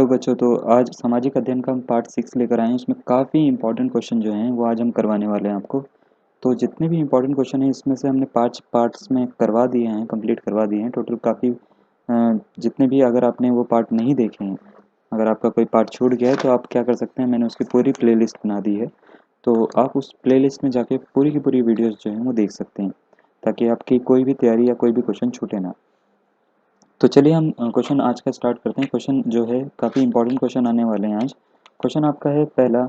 बच्चों, तो आज सामाजिक अध्ययन का हम पार्ट 6 लेकर आए हैं। उसमें काफ़ी इंपॉर्टेंट क्वेश्चन जो हैं वो आज हम करवाने वाले हैं आपको। तो जितने भी इंपॉर्टेंट क्वेश्चन हैं इसमें से हमने 5 पार्ट्स में करवा दिए हैं, कंप्लीट करवा दिए हैं। टोटल काफ़ी जितने भी, अगर आपने वो पार्ट नहीं देखे हैं, अगर आपका कोई पार्ट छूट गया है तो आप क्या कर सकते हैं, मैंने उसकी पूरी प्लेलिस्ट बना दी है। तो आप उस प्लेलिस्ट में जाके पूरी की पूरी वीडियोज़ जो हैं वो देख सकते हैं, ताकि आपकी कोई भी तैयारी या कोई भी क्वेश्चन छूटे ना। तो चलिए हम क्वेश्चन आज का स्टार्ट करते हैं। क्वेश्चन जो है काफ़ी इंपॉर्टेंट क्वेश्चन आने वाले हैं आज। क्वेश्चन आपका है पहला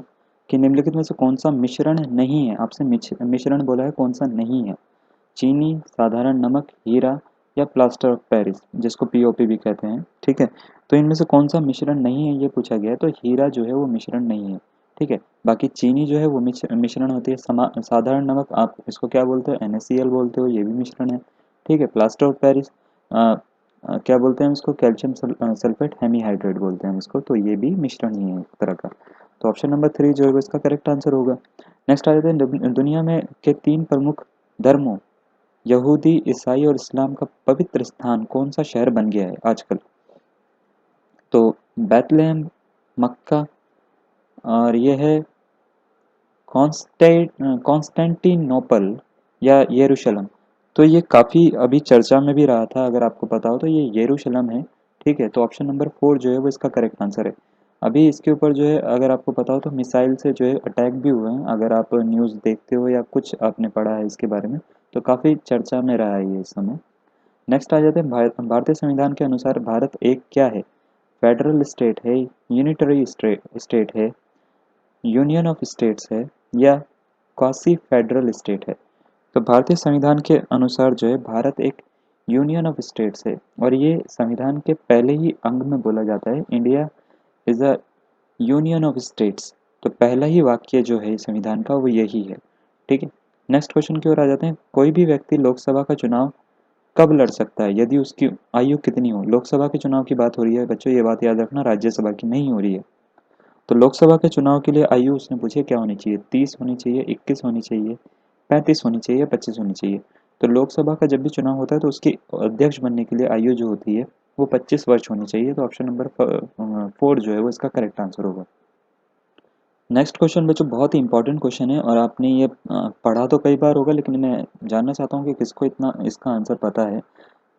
कि निम्नलिखित में से कौन सा मिश्रण नहीं है। आपसे मिश्रण बोला है, कौन सा नहीं है। चीनी, साधारण नमक, हीरा या प्लास्टर ऑफ पेरिस, जिसको पीओपी भी कहते हैं। ठीक है, तो इनमें से कौन सा मिश्रण नहीं है ये पूछा गया है। तो हीरा जो है वो मिश्रण नहीं है। ठीक है, बाकी चीनी जो है वो मिश्रण होती है। साधारण नमक आप इसको क्या बोलते हो, NaCl बोलते हो, ये भी मिश्रण है। ठीक है, प्लास्टर ऑफ पेरिस क्या बोलते हैं हम इसको, कैल्शियम सल्फेट हेमीहाइड्रेट बोलते हैं हम इसको, तो ये भी मिश्रण ही है एक तरह का। तो ऑप्शन नंबर 3 जो है वो इसका करेक्ट आंसर होगा। नेक्स्ट आ जाते हैं दुनिया में के 3 प्रमुख धर्मों यहूदी, ईसाई और इस्लाम का पवित्र स्थान कौन सा शहर बन गया है आजकल। तो बैतलहम, मक्का, और ये है कॉन्स्टेंटिनोपल या यरूशलेम। तो ये काफ़ी अभी चर्चा में भी रहा था, अगर आपको पता हो तो ये यरूशलेम है। ठीक है, तो ऑप्शन नंबर 4 जो है वो इसका करेक्ट आंसर है। अभी इसके ऊपर जो है, अगर आपको पता हो तो मिसाइल से जो है अटैक भी हुए हैं। अगर आप न्यूज़ देखते हो या कुछ आपने पढ़ा है इसके बारे में, तो काफ़ी चर्चा में रहा है ये इस समय। नेक्स्ट आ जाते हैं भारतीय संविधान के अनुसार भारत एक क्या है। फेडरल स्टेट है, यूनिटरी स्टेट है, यूनियन ऑफ स्टेट्स है, या क्वासी फेडरल स्टेट है। तो भारतीय संविधान के अनुसार जो है भारत एक यूनियन ऑफ स्टेट्स है, और ये संविधान के पहले ही अंग में बोला जाता है, India is a union of states. तो पहला ही वाक्य जो है संविधान का वो यही है। ठीक है, नेक्स्ट क्वेश्चन की ओर आ जाते हैं। कोई भी व्यक्ति लोकसभा का चुनाव कब लड़ सकता है, यदि उसकी आयु कितनी हो। लोकसभा के चुनाव की बात हो रही है बच्चों, ये बात याद रखना, राज्यसभा की नहीं हो रही है। तो लोकसभा के चुनाव के लिए आयु उसने पूछी क्या होनी चाहिए, 30 होनी चाहिए, 21 होनी चाहिए, 35 होनी चाहिए, 25 होनी चाहिए। तो लोकसभा का जब भी चुनाव होता है तो उसकी अध्यक्ष बनने के लिए आयु जो होती है वो 25 वर्ष होनी चाहिए। तो ऑप्शन नंबर 4 जो है वो इसका करेक्ट आंसर होगा। नेक्स्ट क्वेश्चन बच्चों बहुत ही इंपॉर्टेंट क्वेश्चन है, और आपने ये पढ़ा तो कई बार होगा, लेकिन मैं जानना चाहता हूँ कि किसको इतना इसका आंसर पता है।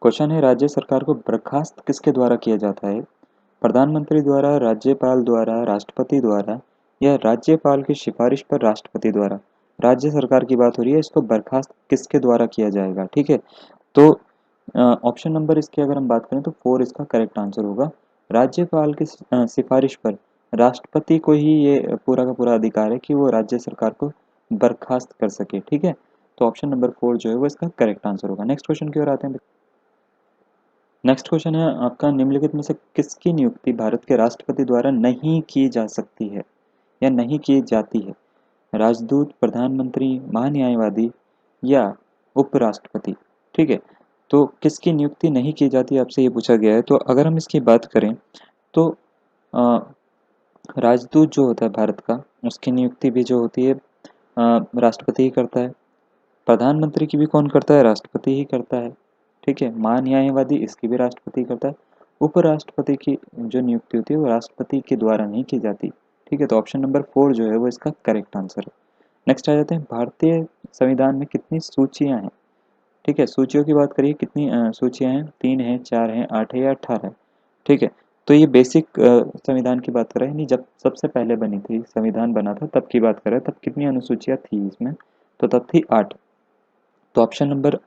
क्वेश्चन है, राज्य सरकार को बर्खास्त किसके द्वारा किया जाता है। प्रधानमंत्री द्वारा, राज्यपाल द्वारा, राष्ट्रपति द्वारा, या राज्यपाल की सिफारिश पर राष्ट्रपति द्वारा। राज्य सरकार की बात हो रही है, इसको बर्खास्त किसके द्वारा किया जाएगा। ठीक है, तो ऑप्शन नंबर इसकी अगर हम बात करें तो 4 इसका करेक्ट आंसर होगा। राज्यपाल की सिफारिश पर राष्ट्रपति को ही ये पूरा का पूरा अधिकार है कि वो राज्य सरकार को बर्खास्त कर सके। ठीक है, तो ऑप्शन नंबर 4 जो है वो इसका करेक्ट आंसर होगा। नेक्स्ट क्वेश्चन की ओर आते हैं। नेक्स्ट क्वेश्चन है आपका, निम्नलिखित में से किसकी नियुक्ति भारत के राष्ट्रपति द्वारा नहीं की जा सकती है या नहीं की जाती है। राजदूत, प्रधानमंत्री, महान्यायवादी, या उपराष्ट्रपति। ठीक है, तो किसकी नियुक्ति नहीं की जाती आपसे ये पूछा गया है। तो अगर हम इसकी बात करें तो अ, राजदूत जो होता है भारत का, उसकी नियुक्ति भी जो होती है राष्ट्रपति ही करता है। प्रधानमंत्री की भी कौन करता है, राष्ट्रपति ही करता है। ठीक है, महान्यायवादी इसकी भी राष्ट्रपति करता है। उपराष्ट्रपति की जो नियुक्ति होती है वो राष्ट्रपति के द्वारा नहीं की जाती। ठीक है, तो ऑप्शन नंबर 4 जो है वो इसका करेक्ट आंसर है। नेक्स्ट आ जाते हैं, भारतीय संविधान में कितनी सूचियां हैं। ठीक है, सूचियों की बात करिए, कितनी सूचियां हैं, 3 है, 4 है, 8 है, या 18 है। ठीक है, तो ये बेसिक संविधान की बात कर रहे हैं, नहीं जब सबसे पहले बनी थी, संविधान बना था तब की बात कर रहे हैं, तब कितनी अनुसूचियां थी इसमें, तो तब थी 8। तो ऑप्शन नंबर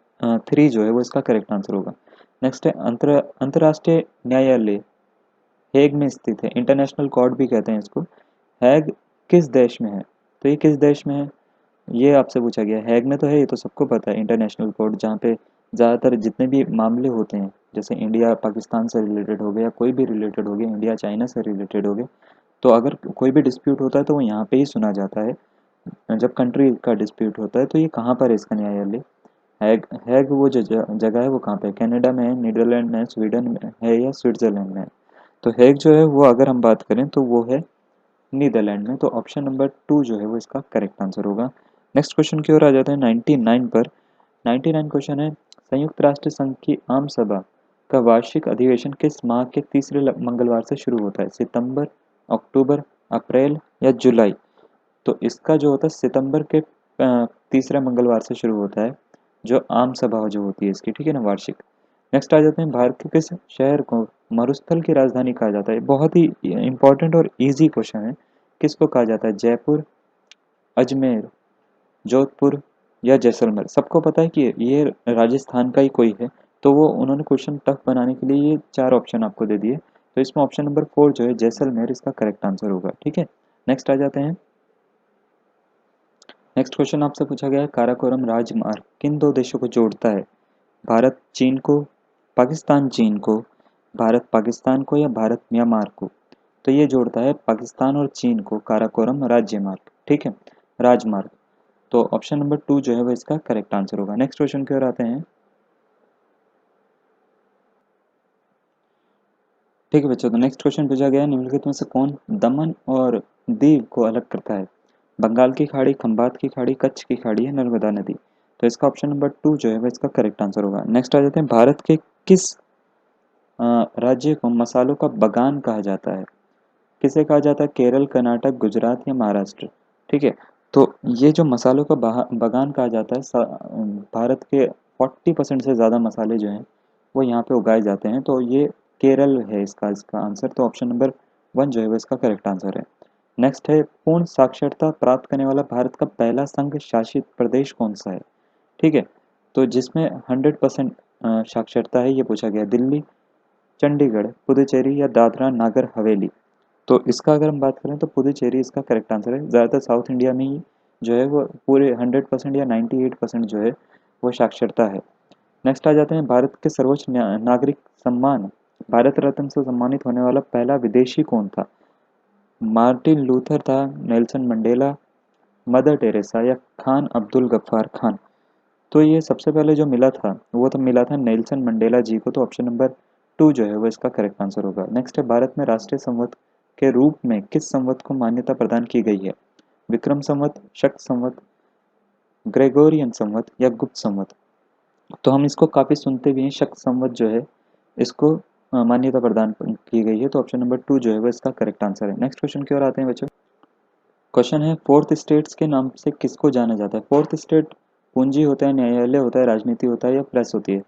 3 जो है वो इसका करेक्ट आंसर होगा। नेक्स्ट है, अंतर्राष्ट्रीय न्यायालय हेग में स्थित है, इंटरनेशनल कोर्ट भी कहते हैं इसको। हैग किस देश में है। तो ये किस देश में है ये आपसे पूछा गया। हैग में तो है, ये तो सबको पता है, इंटरनेशनल कोर्ट, जहाँ पे ज़्यादातर जितने भी मामले होते हैं, जैसे इंडिया पाकिस्तान से रिलेटेड हो गया या कोई भी रिलेटेड हो गया, इंडिया चाइना से रिलेटेड हो गया, तो अगर कोई भी डिस्प्यूट होता है तो वो यहाँ पे ही सुना जाता है। जब कंट्री का डिस्प्यूट होता है तो ये कहाँ पर है इसका न्यायालय। हैग हैग वो जो जगह है वो कहाँ पे है, कनाडा में है, नीदरलैंड में है, स्वीडन में है, या स्विट्जरलैंड में है। तो हैग जो है वो अगर हम बात करें तो वो है नीदरलैंड में। तो ऑप्शन नंबर 2 जो है वो इसका करेक्ट आंसर होगा। नेक्स्ट क्वेश्चन की ओर आ जाते हैं 99 पर। 99 क्वेश्चन है, संयुक्त राष्ट्र संघ की आम सभा का वार्षिक अधिवेशन किस माह के तीसरे मंगलवार से शुरू होता है? सितंबर, अक्टूबर, अप्रैल या जुलाई? तो इसका जो होता है सितंबर के तीसरे मंगलवार से शुरू होता है, जो आम सभा जो होती है इसकी, ठीक है ना, वार्षिक। नेक्स्ट आ जाते हैं, भारत के किस शहर को मरुस्थल की राजधानी कहा जाता है? बहुत ही इंपॉर्टेंट और इजी क्वेश्चन है। किसको कहा जाता है? जयपुर, अजमेर, जोधपुर या जैसलमेर? सबको पता है कि ये राजस्थान का ही कोई है, तो वो उन्होंने क्वेश्चन टफ बनाने के लिए ये 4 ऑप्शन आपको दे दिए। तो इसमें ऑप्शन नंबर 4 जो है जैसलमेर इसका करेक्ट आंसर होगा, ठीक है। नेक्स्ट आ जाते हैं। नेक्स्ट क्वेश्चन आपसे पूछा गया है, काराकोरम राजमार्ग किन 2 देशों को जोड़ता है? भारत चीन को, पाकिस्तान चीन को, भारत पाकिस्तान को या भारत म्यांमार को? तो ये जोड़ता है पाकिस्तान और चीन को, काराकोरम राज्य मार्ग, ठीक है, राजमार्ग। तो ऑप्शन नंबर 2 जो है वो इसका करेक्ट आंसर होगा। नेक्स्ट क्वेश्चन की ओर आते हैं। ठीक है बच्चों, तो नेक्स्ट क्वेश्चन पूछा गया है, निम्नलिखित में से कौन दमन और दीव को अलग करता है? बंगाल की खाड़ी, खंबात की खाड़ी, कच्छ की खाड़ी या नर्मदा नदी? तो इसका ऑप्शन नंबर 2 जो है वो इसका करेक्ट आंसर होगा। नेक्स्ट आ जाते हैं, भारत के किस राज्य को मसालों का बगान कहा जाता है? किसे कहा जाता है? केरल, कर्नाटक, गुजरात या महाराष्ट्र? ठीक है, तो ये जो मसालों का बगान कहा जाता है, भारत के 40% से ज़्यादा मसाले जो हैं वो यहाँ पे उगाए जाते हैं, तो ये केरल है इसका आंसर। तो ऑप्शन नंबर 1 जो है वो इसका करेक्ट आंसर है। नेक्स्ट है, पूर्ण साक्षरता प्राप्त करने वाला भारत का पहला संघ शासित प्रदेश कौन सा है? ठीक है, तो जिसमें 100% साक्षरता है ये पूछा गया, दिल्ली, चंडीगढ़, पुदुचेरी या दादरा नागर हवेली? तो इसका अगर हम बात करें तो पुदुचेरी इसका करेक्ट आंसर है। ज़्यादातर साउथ इंडिया में ही जो है वो पूरे 100% या 98% जो है वो साक्षरता है। नेक्स्ट आ जाते हैं, भारत के सर्वोच्च नागरिक सम्मान भारत रत्न से सम्मानित होने वाला पहला विदेशी कौन था? मार्टिन लूथर था, नेल्सन मंडेला, मदर टेरेसा या खान अब्दुल गफ्फार खान? तो ये सबसे पहले जो मिला था वो तो मिला था नेल्सन मंडेला जी को, तो ऑप्शन नंबर 2 जो है वो इसका करेक्ट आंसर होगा। नेक्स्ट है, भारत में राष्ट्रीय संवत के रूप में किस संवत को मान्यता प्रदान की गई है? विक्रम संवत, शक संवत, ग्रेगोरियन संवत या गुप्त संवत? तो हम इसको काफ़ी सुनते भी हैं, शक संवत जो है इसको मान्यता प्रदान की गई है, तो ऑप्शन नंबर 2 जो है वो इसका करेक्ट आंसर है। नेक्स्ट क्वेश्चन की ओर आते हैं बच्चों। क्वेश्चन है, फोर्थ स्टेट्स के नाम से किसको जाना जाता है? फोर्थ स्टेट पूंजी होता है, न्यायालय होता है, राजनीति होता है या प्रेस होती है?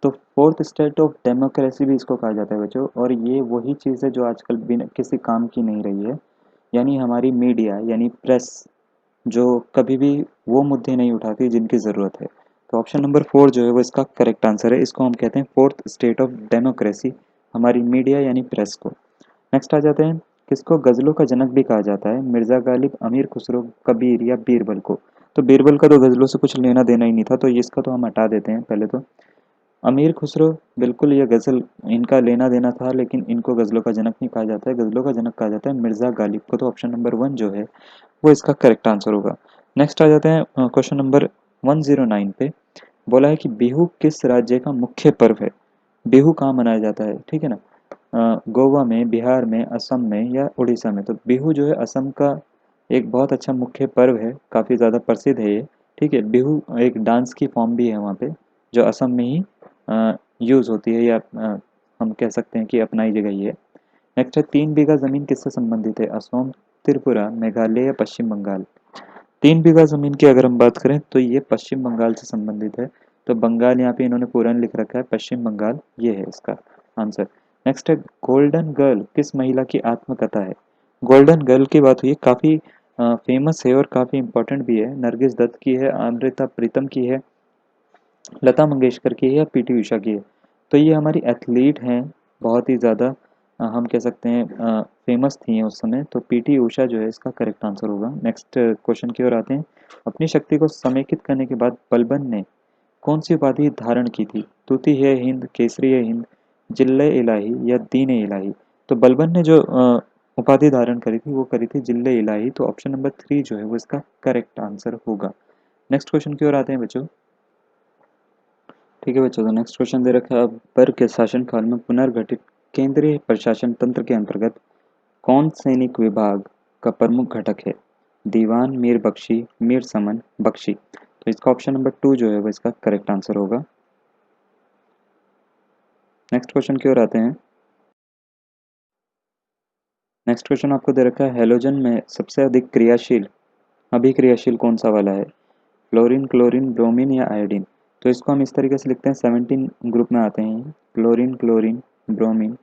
तो फोर्थ स्टेट ऑफ डेमोक्रेसी भी इसको कहा जाता है बच्चों, और ये वही चीज़ है जो आजकल बिना किसी काम की नहीं रही है, यानी हमारी मीडिया यानी प्रेस, जो कभी भी वो मुद्दे नहीं उठाती जिनकी ज़रूरत है। तो ऑप्शन नंबर 4 जो है वो इसका करेक्ट आंसर है। इसको हम कहते हैं फोर्थ स्टेट ऑफ डेमोक्रेसी, हमारी मीडिया यानी प्रेस को। नेक्स्ट आ जाते हैं, किसको गज़लों का जनक भी कहा जाता है? मिर्ज़ा गालिब, अमीर खुसरो, कबीर या बीरबल को? तो बीरबल का तो गज़लों से कुछ लेना देना ही नहीं था, तो इसका तो हम हटा देते हैं पहले तो। अमीर खुसरो, बिल्कुल ये गज़ल इनका लेना देना था, लेकिन इनको गज़लों का जनक नहीं कहा जाता है, गज़लों का जनक कहा जाता है मिर्ज़ा गालिब को, तो ऑप्शन नंबर 1 जो है वो इसका करेक्ट आंसर होगा। नेक्स्ट आ जाते हैं क्वेश्चन नंबर 109 पे। बोला है कि बिहू किस राज्य का मुख्य पर्व है? बिहू कहाँ मनाया जाता है, ठीक है ना, गोवा में, बिहार में, असम में या उड़ीसा में? तो बिहू जो है असम का एक बहुत अच्छा मुख्य पर्व है, काफ़ी ज़्यादा प्रसिद्ध है ये, ठीक है। बिहू एक डांस की फॉर्म भी है वहाँ पे, जो असम में ही यूज़ होती है, या हम कह सकते हैं कि अपनाई गई है। नेक्स्ट है, 3 बीघा ज़मीन किससे संबंधित है? असम, त्रिपुरा, मेघालय या पश्चिम बंगाल? 3 बीघा ज़मीन की अगर हम बात करें तो ये पश्चिम बंगाल से संबंधित है, तो बंगाल यहाँ पे इन्होंने पूरा लिख रखा है, पश्चिम बंगाल ये है इसका आंसर। नेक्स्ट है, गोल्डन गर्ल किस महिला की आत्मकथा है? गोल्डन गर्ल की बात हुई है, काफ़ी फेमस है और काफ़ी इंपॉर्टेंट भी है। नरगिस दत्त की है, अमृता प्रीतम की है, लता मंगेशकर की है या पीटी उषा की है? तो ये हमारी एथलीट हैं, बहुत ही ज़्यादा हम कह सकते हैं फेमस थी हैं उस समय, तो पीटी उषा जो है इसका करेक्ट आंसर होगा। नेक्स्ट क्वेश्चन की ओर आते हैं। अपनी शक्ति को समेकित करने के बाद बलबन ने कौन सी उपाधि धारण की थी? तूती है हिंद, केसरी है हिंद, जिल्ले इलाही या दीन इलाही? तो बलबन ने जो उपाधि धारण करी थी वो करी थी जिल्ले इलाही, तो ऑप्शन नंबर 3 जो है वो इसका करेक्ट आंसर होगा। नेक्स्ट क्वेश्चन की ओर आते हैं बच्चों। ठीक है बच्चों, तो नेक्स्ट क्वेश्चन दे रखा है, अकबर के शासनकाल में पुनर्गठित केंद्रीय प्रशासन तंत्र के अंतर्गत कौन सैनिक विभाग का प्रमुख घटक है? दीवान, मीर बख्शी, मीर समन, बख्शी? तो इसका ऑप्शन नंबर 2 जो है वो इसका करेक्ट आंसर होगा। नेक्स्ट क्वेश्चन की ओर आते हैं। नेक्स्ट क्वेश्चन आपको दे रखा है, हेलोजन में सबसे अधिक क्रियाशील अभिक्रियाशील कौन सा वाला है? फ्लोरीन, क्लोरीन, ब्रोमीन या आयोडीन? तो इसको हम इस तरीके से लिखते हैं, 17 ग्रुप में आते हैं, क्लोरीन, क्लोरीन, ब्रोमीन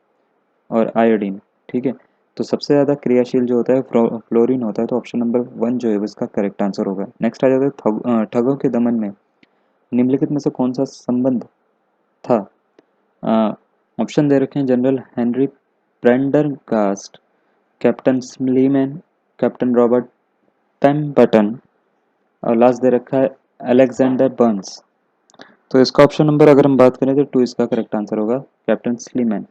और आयोडीन। ठीक है, तो सबसे ज़्यादा क्रियाशील जो होता है फ्लोरीन होता है, तो ऑप्शन नंबर 1 जो है वो इसका करेक्ट आंसर होगा। नेक्स्ट आ जाता है ठगों के दमन में निम्नलिखित में से कौन सा संबंध था? ऑप्शन दे रखे हैं, general Henry Prendergast, captain Sleeman, captain Robert Tempton और लास्ट दे रखा है अलेक्जेंडर बर्न्स। तो इसका ऑप्शन नंबर अगर हम बात करें तो 2 इसका करेक्ट आंसर होगा, कैप्टन स्लीमैन।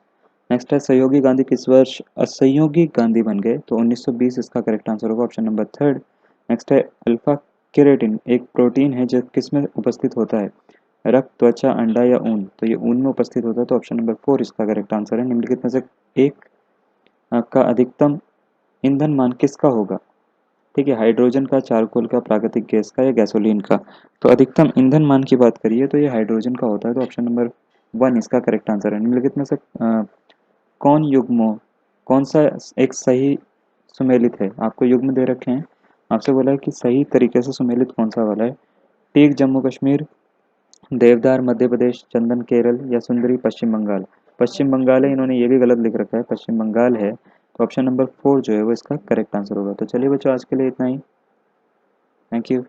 नेक्स्ट है, सहयोगी गांधी किस वर्ष असहयोगी गांधी बन गए? तो 1920 इसका करेक्ट आंसर होगा, ऑप्शन नंबर 3। नेक्स्ट है, अल्फा केरेटिन एक प्रोटीन है जो किस में उपस्थित होता है? रक्त, त्वचा, अंडा या ऊन? तो ये ऊन में उपस्थित होता है, तो ऑप्शन नंबर 4 इसका करेक्ट आंसर है। निम्नलिखित में से एक का अधिकतम ईंधन मान किसका होगा? ठीक है, हाइड्रोजन का, चारकोल का, प्राकृतिक गैस का या गैसोलीन का? तो अधिकतम ईंधन मान की बात करिए तो ये हाइड्रोजन का होता है, तो ऑप्शन नंबर 1 इसका करेक्ट आंसर है। निम्नलिखित में से कौन युग्मों कौन सा एक सही सुमेलित है? आपको युग्म दे रखे हैं, आपसे बोला है कि सही तरीके से सुमेलित कौन सा वाला है? टीक जम्मू कश्मीर, देवदार मध्य प्रदेश, चंदन केरल या सुंदरी पश्चिम बंगाल? पश्चिम बंगाल है, इन्होंने ये भी गलत लिख रखा है, पश्चिम बंगाल है, तो ऑप्शन नंबर 4 जो है वो इसका करेक्ट आंसर होगा। तो चलिए बच्चों, आज के लिए इतना ही। Thank you.